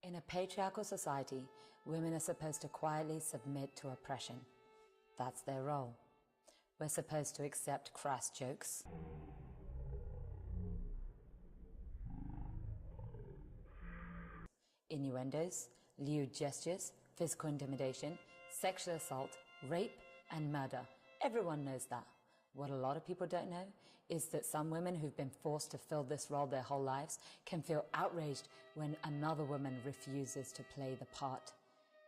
In a patriarchal society, women are supposed to quietly submit to oppression. That's their role. We're supposed to accept crass jokes, innuendos, lewd gestures, physical intimidation, sexual assault, rape, and murder. Everyone knows that. What a lot of people don't know is that some women who've been forced to fill this role their whole lives can feel outraged when another woman refuses to play the part.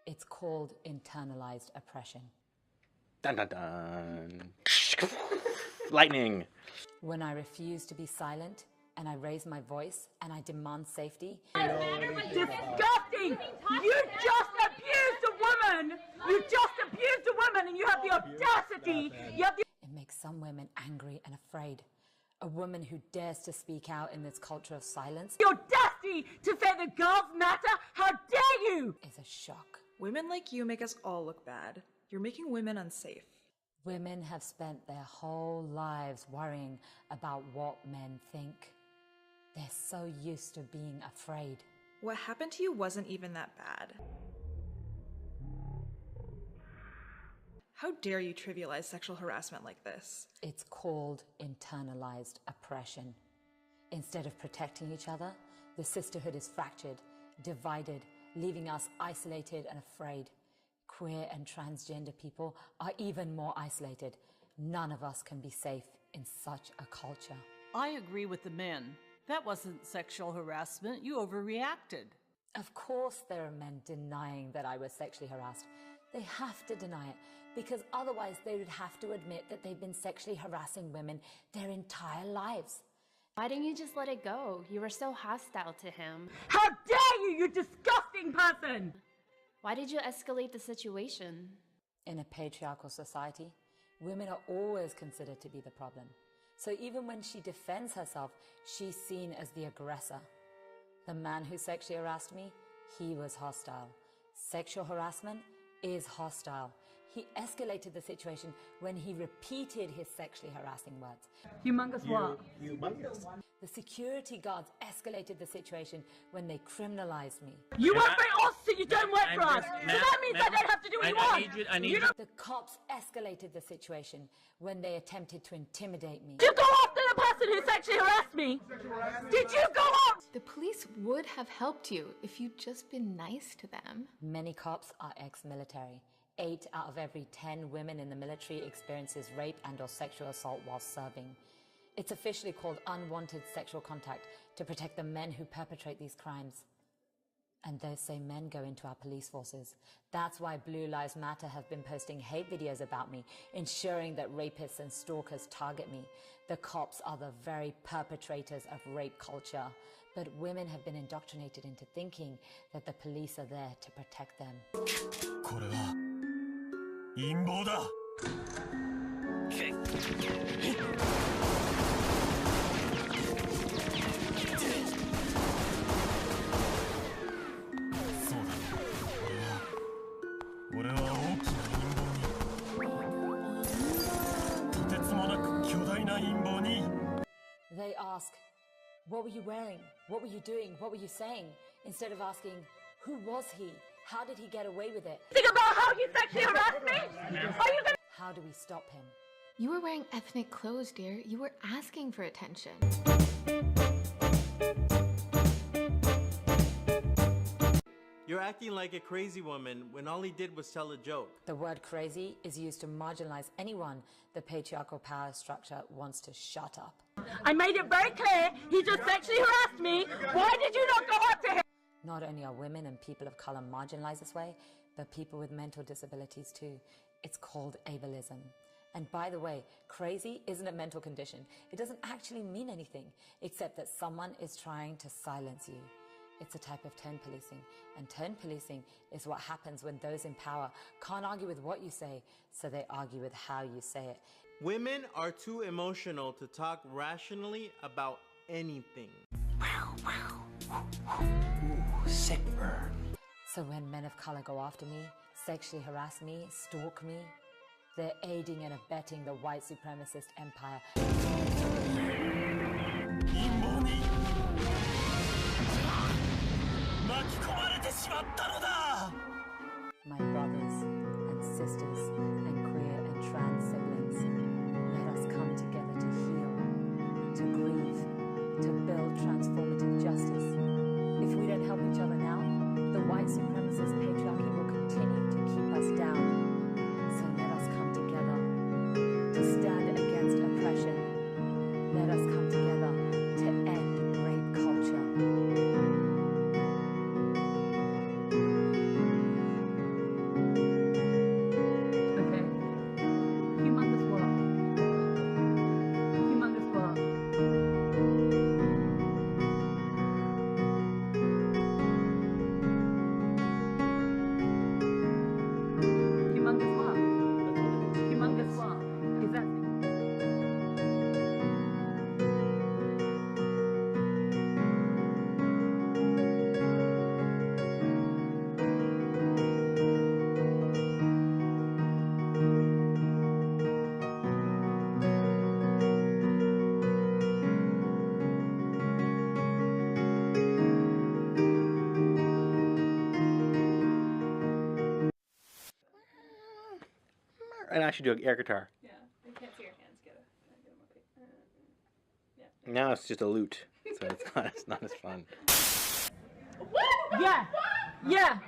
It's called internalized oppression. Dun dun dun. Lightning. When I refuse to be silent and I raise my voice and I demand safety, Disgusting! You just abused a woman! You just abused a woman and you have the audacity! it makes some women angry and afraid. A woman who dares to speak out in this culture of silence The audacity to say the girls matter? How dare you! is a shock. Women like you make us all look bad. You're making women unsafe. Women have spent their whole lives worrying about what men think. They're so used to being afraid. What happened to you wasn't even that bad. How dare you trivialize sexual harassment like this? It's called internalized oppression. Instead of protecting each other, the sisterhood is fractured, divided, leaving us isolated and afraid. Queer and transgender people are even more isolated. None of us can be safe in such a culture. I agree with the men. That wasn't sexual harassment. You overreacted. Of course there are men denying that I was sexually harassed. They have to deny it because otherwise they would have to admit that they've been sexually harassing women their entire lives. Why didn't you just let it go? You were so hostile to him. How dare you, you disgusting person! Why did you escalate the situation? In a patriarchal society, women are always considered to be the problem. So even when she defends herself, she's seen as the aggressor. The man who sexually harassed me, he was hostile. Sexual harassment is hostile. He escalated the situation when he repeated his sexually harassing words. Humongous what? The security guards escalated the situation when they criminalized me. You work for us, so you don't work for us! So that means I don't have to do what you want! I need You you. don't The cops escalated the situation when they attempted to intimidate me. Did you go after the person who sexually harassed me? Did you go after? The police would have helped you if you'd just been nice to them. Many cops are ex-military. 8 out of every 10 women in the military experiences rape and/or sexual assault while serving. It's officially called unwanted sexual contact to protect the men who perpetrate these crimes. And those same men go into our police forces. That's why Blue Lives Matter have been posting hate videos about me, ensuring that rapists and stalkers target me. The cops are the very perpetrators of rape culture. But women have been indoctrinated into thinking that the police are there to protect them. これは陰謀だ。そうだ。俺は大きな陰謀に、とてつもなく巨大な陰謀に。 They ask, what were you wearing? What were you doing? What were you saying? Instead of asking, who was he? How did he get away with it? Think about how you sexually harassed me? Are you gonna? How do we stop him? You were wearing ethnic clothes, dear. You were asking for attention. You're acting like a crazy woman when all he did was tell a joke. The word crazy is used to marginalize anyone the patriarchal power structure wants to shut up. I made it very clear he just sexually harassed me. Why did you not go after him? Not only are women and people of color marginalized this way, but people with mental disabilities too. It's called ableism. And by the way, crazy isn't a mental condition. It doesn't actually mean anything, except that someone is trying to silence you. It's a type of tone policing, and tone policing is what happens when those in power can't argue with what you say, so they argue with how you say it. Women are too emotional to talk rationally about anything. Sick burn. So when men of color go after me, sexually harass me, stalk me, they're aiding and abetting the white supremacist empire. 陰謀に。巻き込まれてしまったのだ。 My brothers and sisters and queer and trans siblings, let us come together to heal, to grieve, to build transformative justice. If we don't help each other now, the white supremacist patriarchy will continue to keep us down. So let us come together to stand against oppression. Let us come together to end rape culture. Okay. Humongous what? Humongous what? Humongous what? Humongous what? Is that... And I should do an air guitar. Yeah, I can't see your hands. Get them up. Yeah. Now it's just a lute, so it's not as fun. Yeah! Yeah!